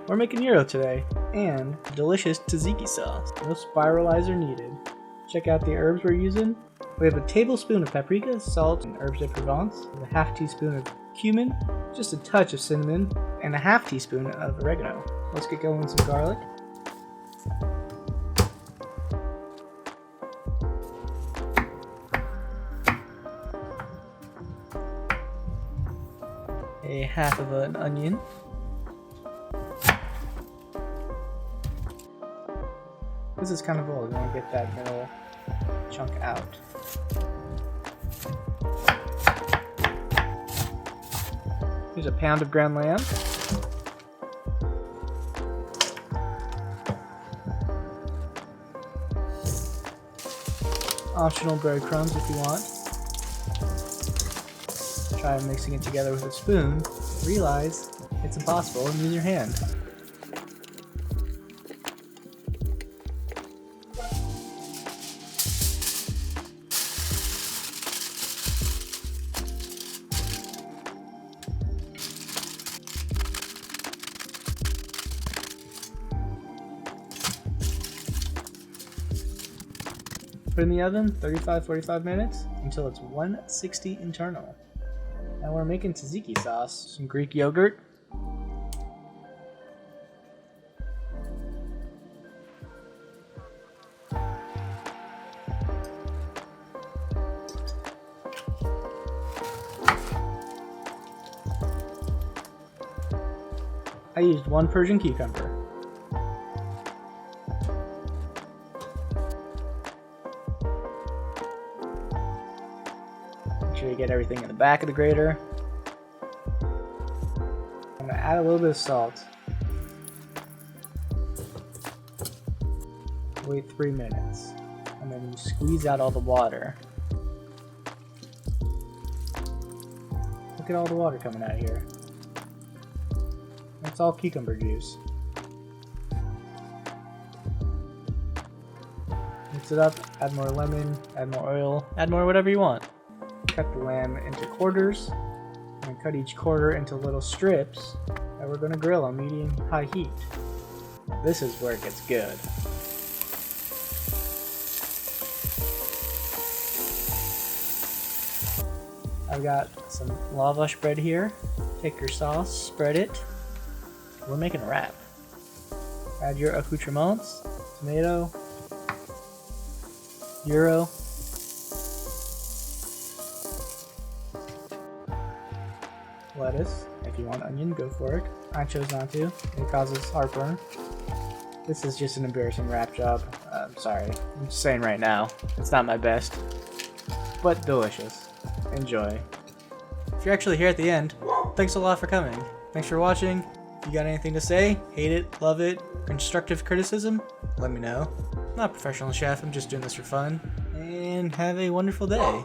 We're making gyro today, and delicious tzatziki sauce. No spiralizer needed. Check out the herbs we're using. We have a tablespoon of paprika, salt, and herbs de Provence, a half teaspoon of cumin, just a touch of cinnamon, and a half teaspoon of oregano. Let's get going with some garlic. A half of an onion. This is kind of old, you want to get that middle chunk out. Here's a pound of ground lamb. Optional breadcrumbs if you want. Try mixing it together with a spoon. Realize it's impossible and use your hand. Put in the oven 35-45 minutes until it's 160 internal. Now we're making tzatziki sauce, some Greek yogurt, I used 1 Persian cucumber. Make sure you get everything in the back of the grater. I'm going to add a little bit of salt. Wait 3 minutes. And then you squeeze out all the water. Look at all the water coming out of here. That's all cucumber juice. Mix it up, add more lemon, add more oil, add more whatever you want. Cut the lamb into quarters, and cut each quarter into little strips that we're going to grill on medium-high heat. This is where it gets good. I've got some lavash bread here. Take your sauce, spread it. We're making a wrap. Add your accoutrements, tomato, gyro, lettuce. If you want onion, go for it. I chose not to. It causes heartburn. This is just an embarrassing wrap job. I'm sorry. I'm just saying right now. It's not my best, but delicious. Enjoy. If you're actually here at the end, thanks a lot for coming. Thanks for watching. If you got anything to say, hate it, love it, constructive criticism, let me know. I'm not a professional chef, I'm just doing this for fun. And have a wonderful day.